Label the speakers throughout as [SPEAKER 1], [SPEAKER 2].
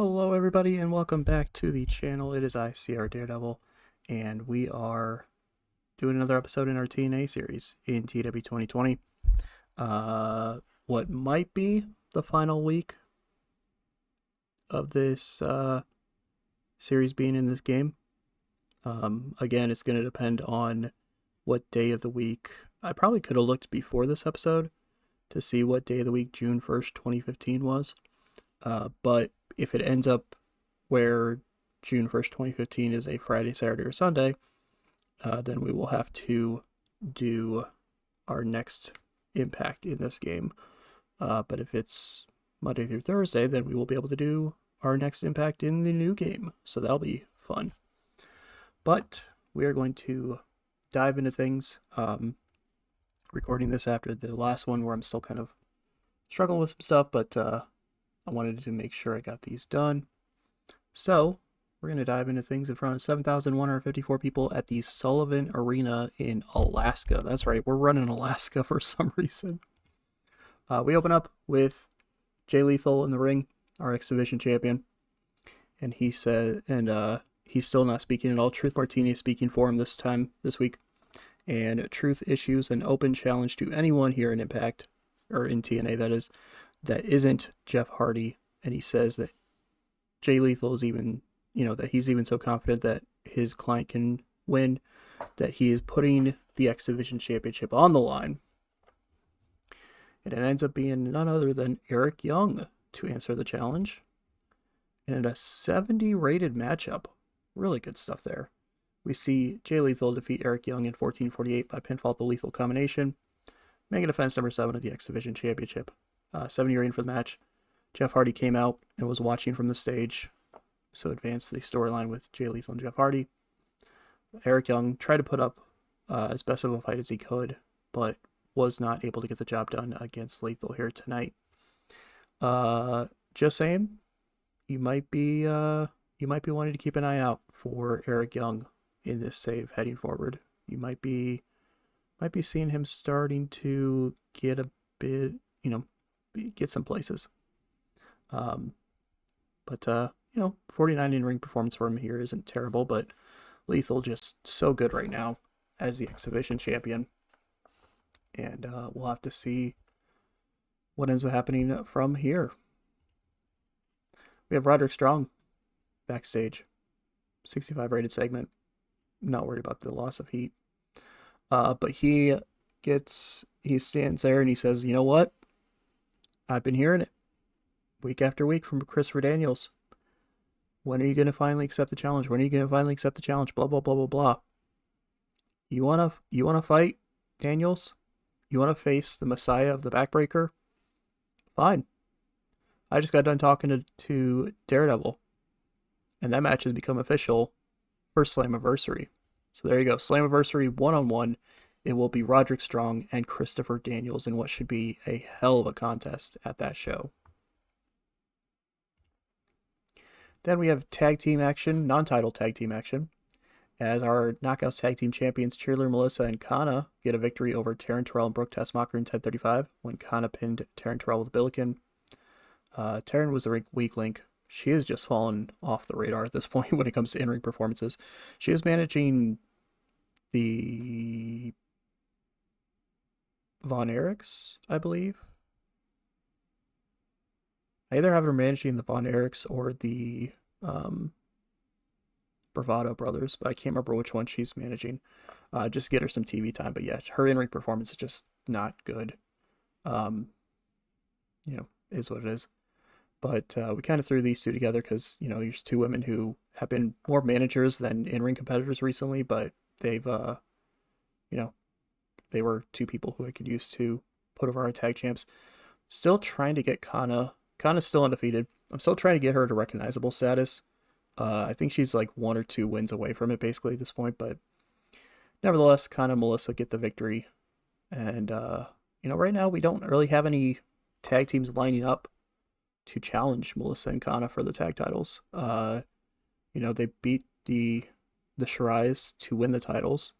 [SPEAKER 1] Hello everybody and welcome back to the channel. It is ICR Daredevil and we are doing another episode in our TNA series in TEW 2020. What might be the final week of this series being in this game. Again, it's going to depend on what day of the week. I probably could have looked before this episode to see what day of the week June 1st, 2015 was. But if it ends up where June 1st, 2015 is a Friday, Saturday, or Sunday, then we will have to do our next Impact in this game. But if it's Monday through Thursday, then we will be able to do our next Impact in the new game. So that'll be fun. But we are going to dive into things. Recording this after the last one where I'm still kind of struggling with some stuff, but I wanted to make sure I got these done. So we're going to dive into things in front of 7,154 people at the Sullivan Arena in Alaska. That's right, we're running Alaska for some reason. We open up with Jay Lethal in the ring, our X Division champion. And he said, he's still not speaking at all. Truth Martini is speaking for him this week. And Truth issues an open challenge to anyone here in Impact, or in TNA that isn't Jeff Hardy. And he says that Jay Lethal is even, that he's even so confident that his client can win, that he is putting the X Division Championship on the line. And it ends up being none other than Eric Young to answer the challenge. And in a 70 rated matchup, really good stuff there. We see Jay Lethal defeat Eric Young in 14:48 by pinfall at the Lethal Combination, making defense number 7 of the X Division Championship. 70 rating for the match. Jeff Hardy came out and was watching from the stage, so advanced the storyline with Jay Lethal and Jeff Hardy. Eric Young tried to put up as best of a fight as he could, but was not able to get the job done against Lethal here tonight. Just saying, you might be wanting to keep an eye out for Eric Young in this save heading forward. You might be seeing him starting to get a bit, get some places. But 49 in-ring performance for him here isn't terrible, but Lethal just so good right now as the X Division champion. And we'll have to see what ends up happening from here. We have Roderick Strong backstage. 65 rated segment. Not worried about the loss of heat. But he stands there and he says, you know what? I've been hearing it week after week from Christopher Daniels. When are you going to finally accept the challenge? When are you going to finally accept the challenge? Blah, blah, blah, blah, blah. You want to fight, Daniels? You want to face the Messiah of the Backbreaker? Fine. I just got done talking to Daredevil. And that match has become official for Slammiversary. So there you go. Slammiversary 1-on-1. It will be Roderick Strong and Christopher Daniels in what should be a hell of a contest at that show. Then we have tag team action, non-title tag team action, as our Knockouts tag team champions Cheerleader Melissa and Kana get a victory over Taryn Terrell and Brooke Tessmacher in 10:35 when Kana pinned Taryn Terrell with a Billiken. Taryn was the weak link. She has just fallen off the radar at this point when it comes to in-ring performances. She is managing the Von Erichs, I believe. I either have her managing the Von Erichs or the Bravado brothers, but I can't remember which one she's managing. Just get her some TV time. But yeah, her in-ring performance is just not good. Is what it is. But we kind of threw these two together because, there's two women who have been more managers than in-ring competitors recently, but they've, they were two people who I could use to put over our tag champs. Still trying to get Kana. Kana's still undefeated. I'm still trying to get her to recognizable status. I think she's like 1 or 2 wins away from it basically at this point, but nevertheless, Kana and Melissa get the victory. And, right now we don't really have any tag teams lining up to challenge Melissa and Kana for the tag titles. They beat the Shirais to win the titles.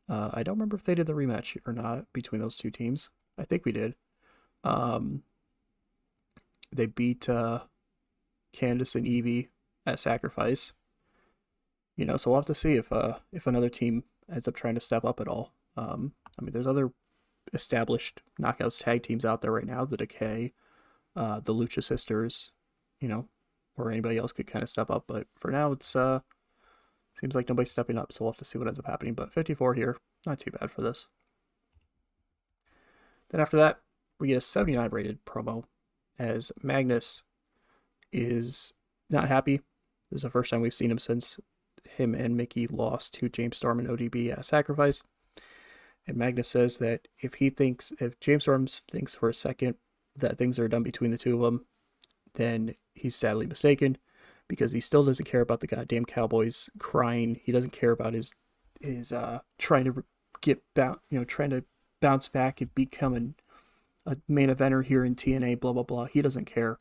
[SPEAKER 1] I don't remember if they did the rematch or not between those two teams. I think we did. They beat Candice and Evie at Sacrifice. So we'll have to see if another team ends up trying to step up at all. There's other established Knockouts tag teams out there right now, the Decay, the Lucha Sisters, or anybody else could kind of step up. But for now, it's seems like nobody's stepping up, so we'll have to see what ends up happening. But 54 here, not too bad for this. Then after that, we get a 79 rated promo as Magnus is not happy. This is the first time we've seen him since him and Mickey lost to James Storm and ODB at Sacrifice. And Magnus says that if James Storm thinks for a second that things are done between the two of them, then he's sadly mistaken, because he still doesn't care about the goddamn Cowboys crying. He doesn't care about his trying to trying to bounce back and become a main eventer here in TNA, blah, blah, blah. He doesn't care.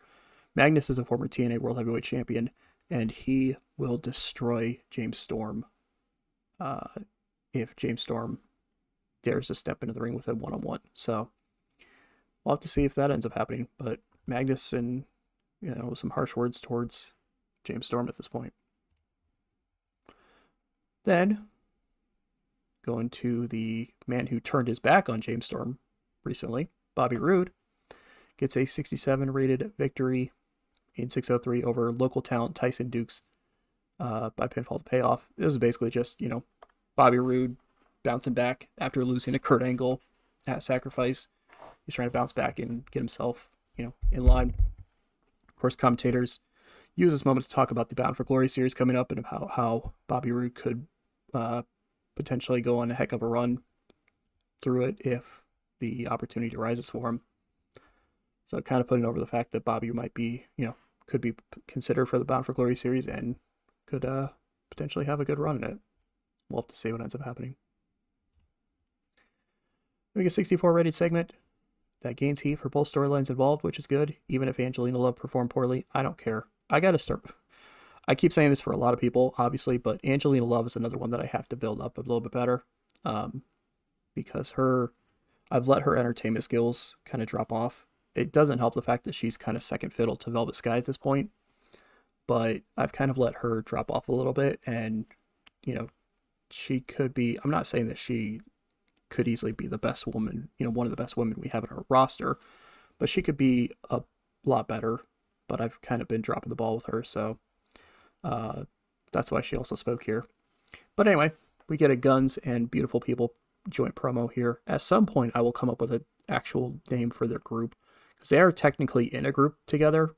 [SPEAKER 1] Magnus is a former TNA World Heavyweight Champion, and he will destroy James Storm if James Storm dares to step into the ring with him one-on-one. So we'll have to see if that ends up happening. But Magnus and, some harsh words towards James Storm at this point. Then, going to the man who turned his back on James Storm recently, Bobby Roode, gets a 67 rated victory in 603 over local talent Tyson Dukes by pinfall to payoff. This is basically just, Bobby Roode bouncing back after losing to Kurt Angle at Sacrifice. He's trying to bounce back and get himself, in line. Of course, commentators use this moment to talk about the Bound for Glory series coming up and about how Bobby Roode could potentially go on a heck of a run through it if the opportunity arises for him. So kind of putting over the fact that Bobby might be, could be considered for the Bound for Glory series and could potentially have a good run in it. We'll have to see what ends up happening. We get a 64 rated segment that gains heat for both storylines involved, which is good. Even if Angelina Love performed poorly, I don't care. I keep saying this for a lot of people, obviously, but Angelina Love is another one that I have to build up a little bit better, because I've let her entertainment skills kind of drop off. It doesn't help the fact that she's kind of second fiddle to Velvet Sky at this point, but I've kind of let her drop off a little bit, and, she could be, I'm not saying that she could easily be the best woman, one of the best women we have in our roster, but she could be a lot better, but I've kind of been dropping the ball with her, so that's why she also spoke here. But anyway, we get a Guns and Beautiful People joint promo here. At some point, I will come up with an actual name for their group, because they are technically in a group together.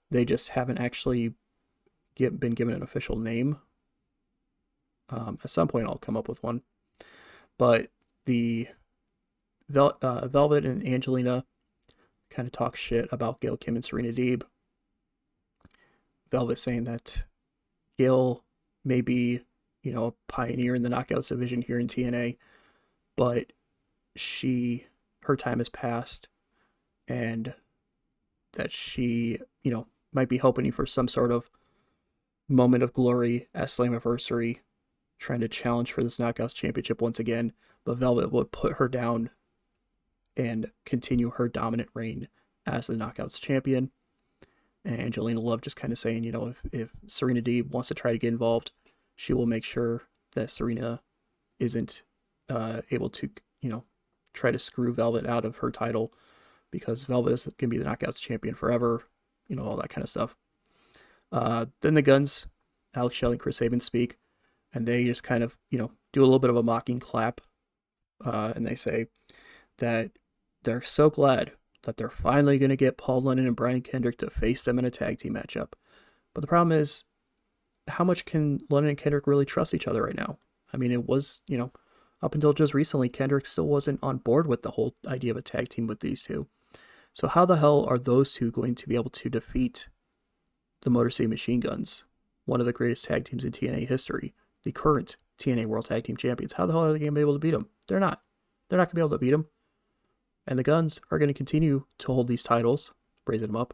[SPEAKER 1] They just haven't actually been given an official name. At some point, I'll come up with one. But the Velvet and Angelina kind of talk shit about Gail Kim and Serena Deeb. Velvet saying that Gail may be, a pioneer in the Knockouts division here in TNA, but her time has passed, and that she, might be hoping for some sort of moment of glory at Slammiversary, trying to challenge for this Knockouts championship once again, but Velvet would put her down and continue her dominant reign as the Knockouts champion. And Angelina Love just kind of saying, if Serena Deeb wants to try to get involved, she will make sure that Serena isn't able to, try to screw Velvet out of her title, because Velvet is going to be the Knockouts champion forever, all that kind of stuff. Then the Guns, Alex Shelley and Chris Sabin speak, and they just kind of, do a little bit of a mocking clap, and they say that they're so glad that they're finally going to get Paul London and Brian Kendrick to face them in a tag team matchup. But the problem is, how much can London and Kendrick really trust each other right now? It was, up until just recently, Kendrick still wasn't on board with the whole idea of a tag team with these two. So how the hell are those two going to be able to defeat the Motor City Machine Guns, one of the greatest tag teams in TNA history, the current TNA World Tag Team Champions? How the hell are they going to be able to beat them? They're not. They're not going to be able to beat them. And the Guns are going to continue to hold these titles, raising them up,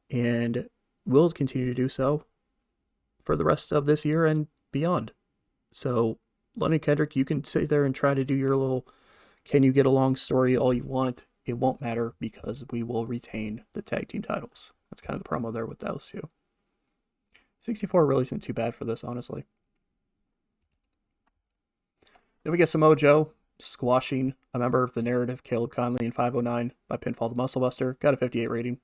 [SPEAKER 1] and will continue to do so for the rest of this year and beyond. So, London Kendrick, you can sit there and try to do your little can you get along story all you want. It won't matter, because we will retain the tag team titles. That's kind of the promo there with those two. 64 really isn't too bad for this, honestly. Then we get Samoa Joe squashing a member of the Narrative, Caleb Conley, in 509 by pinfall to Muscle Buster. Got a 58 rating.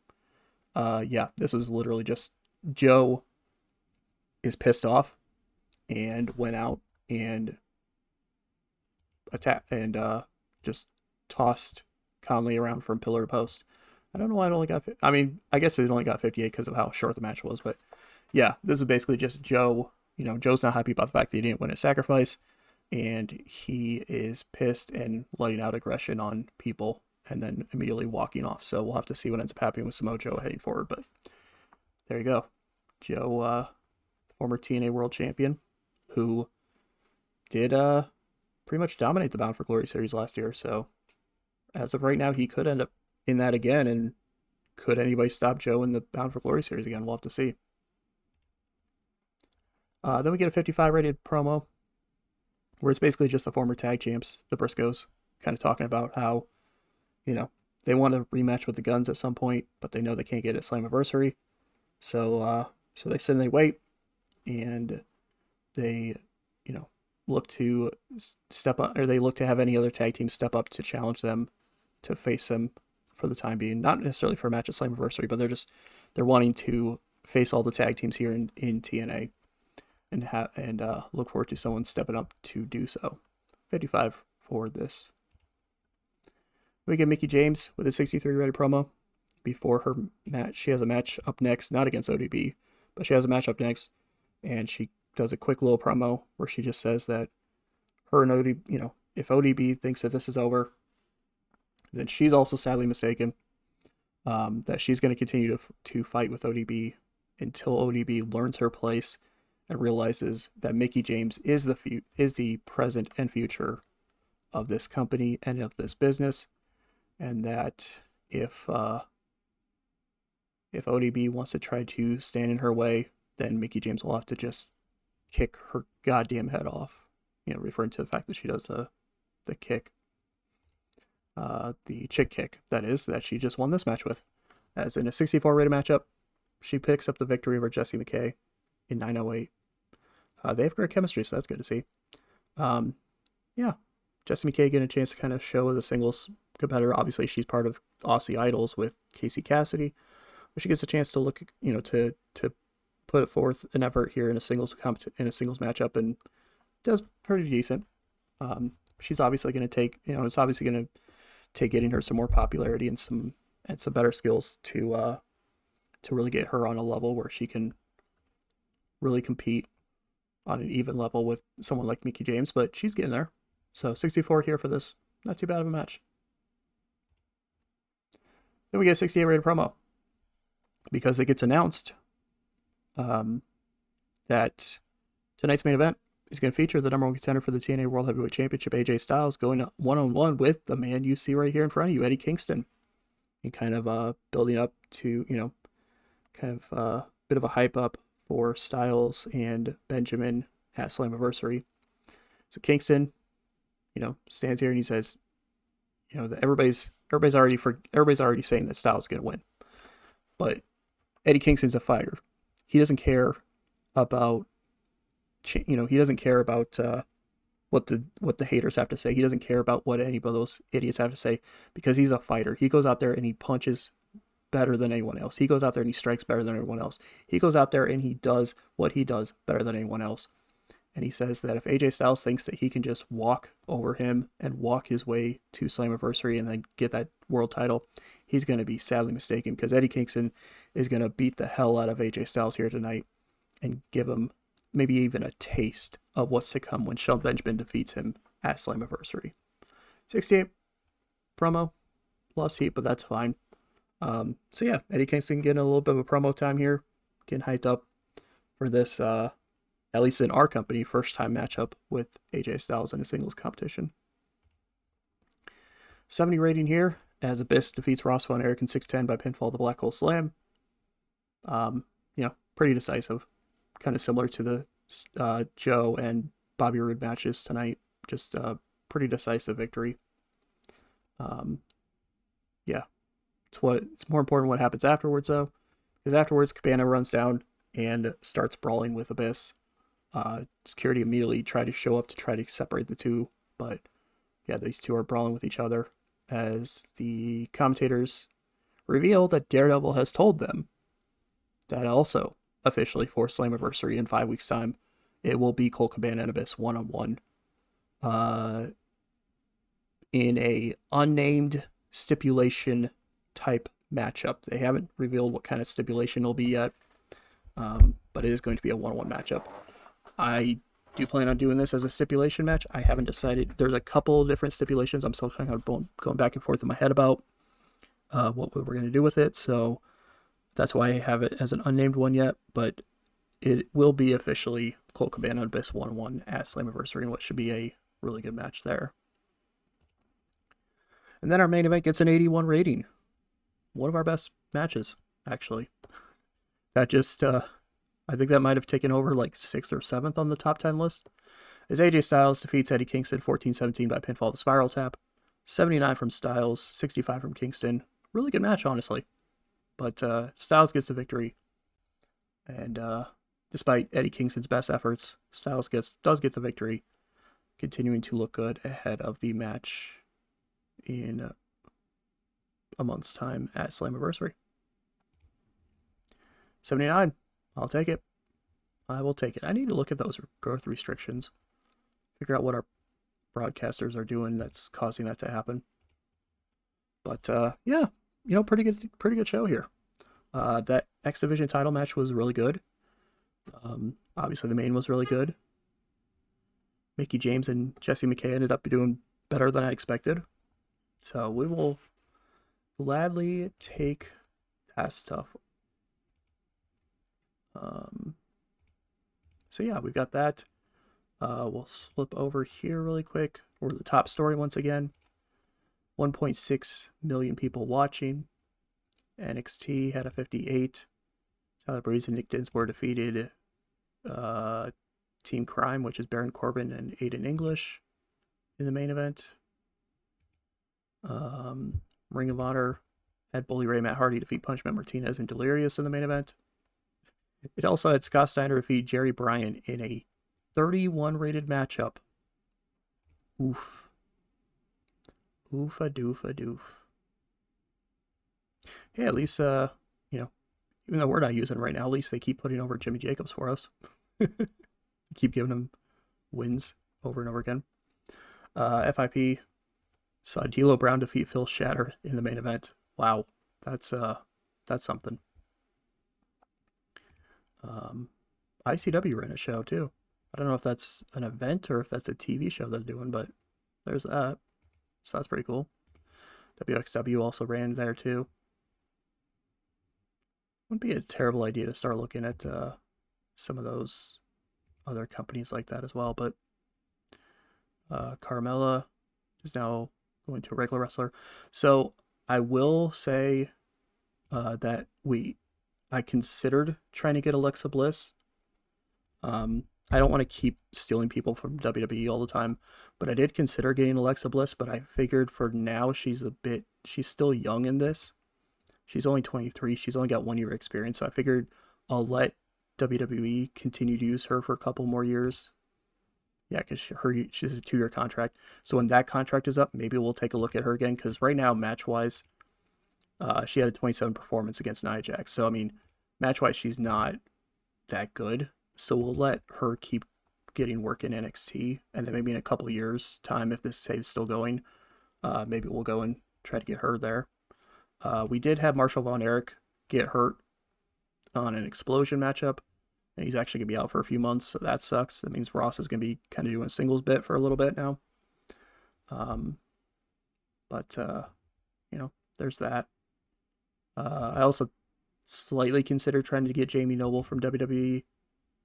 [SPEAKER 1] Yeah, this was literally just Joe is pissed off and went out and attacked and just tossed Conley around from pillar to post. I don't know why it only got. I mean, I guess it only got 58 because of how short the match was. But yeah, this is basically just Joe. You know, Joe's not happy about the fact that he didn't win a sacrifice, and he is pissed and letting out aggression on people, and then immediately walking off. So we'll have to see what ends up happening with Samoa Joe heading forward. But there you go, Joe, former TNA World Champion, who did pretty much dominate the Bound for Glory series last year. So as of right now, he could end up in that again. And could anybody stop Joe in the Bound for Glory series again? We'll have to see. Then we get a 55 rated promo where it's basically just the former tag champs, the Briscoes, kind of talking about how, you know, they want to rematch with the Guns at some point, but they know they can't get it at Slammiversary. So they sit and they wait, and they, you know, look to step up, or they look to have any other tag team step up to challenge them to face them for the time being. Not necessarily for a match at Slammiversary, but they're wanting to face all the tag teams here in TNA. And look forward to someone stepping up to do so. 55 for this. We get Mickie James with a 63 rated promo before her match. She has a match up next, not against ODB, but she has a match up next, and she does a quick little promo where she just says that her and ODB, you know, if ODB thinks that this is over, then she's also sadly mistaken. That she's going to continue to fight with ODB until ODB learns her place and realizes that Mickie James is the present and future of this company and of this business, and that if ODB wants to try to stand in her way, then Mickie James will have to just kick her goddamn head off. You know, referring to the fact that she does the kick, the chick kick, that is, that she just won this match with. As in a 64 rated matchup, she picks up the victory over Jessie McKay in 908. They have great chemistry, so that's good to see. Yeah, Jessie McKay getting a chance to kind of show as a singles competitor. Obviously, she's part of Aussie Idols with Casey Cassidy, but she gets a chance to look, you know, to put forth an effort here in a singles matchup, and does pretty decent. She's obviously going to take, you know, it's obviously going to take getting her some more popularity and some better skills to really get her on a level where she can really compete on an even level with someone like Mickie James, but she's getting there. So 64 here for this. Not too bad of a match. Then we get a 68 rated promo because it gets announced that tonight's main event is going to feature the number one contender for the TNA World Heavyweight Championship, AJ Styles, going one-on-one with the man you see right here in front of you, Eddie Kingston. And kind of building up to, you know, kind of a bit of a hype up for Styles and Benjamin at Slammiversary. So Kingston, you know, stands here and he says, you know, that everybody's already saying that Styles is going to win, but Eddie Kingston's a fighter. He doesn't care about, you know, he doesn't care about what the haters have to say. He doesn't care about what any of those idiots have to say, because he's a fighter. He goes out there and he punches better than anyone else. He goes out there and he strikes better than everyone else. He goes out there and he does what he does better than anyone else. And he says that if AJ Styles thinks that he can just walk over him and walk his way to Slammiversary and then get that world title, he's going to be sadly mistaken, because Eddie Kingston is going to beat the hell out of AJ Styles here tonight and give him maybe even a taste of what's to come when Shelton Benjamin defeats him at Slammiversary. 68 promo, lost heat, but that's fine. So yeah, Eddie Kingston getting a little bit of a promo time here, getting hyped up for this, at least in our company, first time matchup with AJ Styles in a singles competition. 70 rating here as Abyss defeats Ross Von Erich in 610 by pinfall the Black Hole Slam. You know, pretty decisive, kind of similar to the Joe and Bobby Roode matches tonight. Just a pretty decisive victory. Yeah. It's more important what happens afterwards, though, Because afterwards, Cabana runs down and starts brawling with Abyss. Security immediately try to show up to try to separate the two, but yeah, these two are brawling with each other as the commentators reveal that Daredevil has told them that also officially for Slammiversary in 5 weeks' time, it will be Colt Cabana and Abyss one-on-one in a unnamed stipulation type matchup. They haven't revealed what kind of stipulation it'll be yet, but it is going to be a one-on-one matchup. I do plan on doing this as a stipulation match. I haven't decided. There's a couple different stipulations I'm still kind of going back and forth in my head about what we're going to do with it, so that's why I have it as an unnamed one yet, but it will be officially Colt Cabana and Abyss 1-1 at Slammiversary, and what should be a really good match there. And then our main event gets an 81 rating. One of our best matches, actually. That just, I think that might have taken over like 6th or 7th on the top 10 list. As AJ Styles defeats Eddie Kingston 14-17 by pinfall the Spiral Tap. 79 from Styles, 65 from Kingston. Really good match, honestly. But Styles gets the victory. And despite Eddie Kingston's best efforts, Styles does get the victory, continuing to look good ahead of the match in a month's time at Slammiversary. 79. I'll take it. I will take it. I need to look at those growth restrictions. Figure out what our broadcasters are doing that's causing that to happen. But yeah, pretty good show here. That X Division title match was really good. Obviously the main was really good. Mickie James and Jessie McKay ended up doing better than I expected. So we will gladly take that stuff. So yeah, we've got that. We'll flip over here really quick. We're the top story once again. 1.6 million people watching. NXT had a 58. Tyler Breeze and Nick Dinsmore defeated Team Crime, which is Baron Corbin and Aiden English in the main event. Ring of Honor had Bully Ray Matt Hardy defeat Punchman Martinez and Delirious in the main event. It also had Scott Steiner defeat Jerry Bryan in a 31 rated matchup. Oof. Oofa doofa doof. Hey, at least, even though we're not using it right now, at least they keep putting over Jimmy Jacobs for us. Keep giving him wins over and over again. FIP saw D'Lo Brown defeat Phil Shatter in the main event. Wow, that's something. ICW ran a show too. I don't know if that's an event or if that's a TV show they're doing, but there's that. So that's pretty cool. WXW also ran there too. Wouldn't be a terrible idea to start looking at some of those other companies like that as well, but Carmella is now going to a regular wrestler. So I will say that I considered trying to get Alexa Bliss. I don't want to keep stealing people from WWE all the time, but I did consider getting Alexa Bliss, but I figured for now she's still young in this. She's only 23. She's only got 1 year experience, so I figured I'll let WWE continue to use her for a couple more years. Yeah, because she has a 2-year contract. So when that contract is up, maybe we'll take a look at her again, because right now, match-wise, she had a 27 performance against Nia Jax. So, I mean, match-wise, she's not that good. So we'll let her keep getting work in NXT, and then maybe in a couple years' time, if this save's still going, maybe we'll go and try to get her there. We did have Marshall Von Erich get hurt on an Explosion matchup, and he's actually going to be out for a few months, so that sucks. That means Ross is going to be kind of doing a singles bit for a little bit now. There's that. I also slightly considered trying to get Jamie Noble from WWE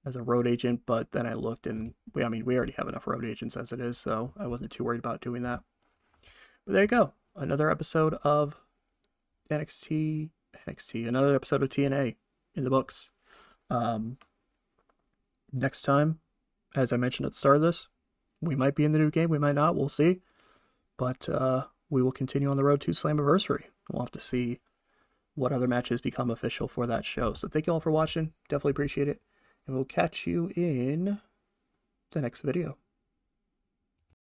[SPEAKER 1] as a road agent, but then I looked and we already have enough road agents as it is, so I wasn't too worried about doing that. But there you go. Another episode of NXT, another episode of TNA in the books. Next time, as I mentioned at the start of this, we might be in the new game, we might not, we'll see. But we will continue on the road to Slammiversary. We'll have to see what other matches become official for that show. So thank you all for watching. Definitely appreciate it. And we'll catch you in the next video.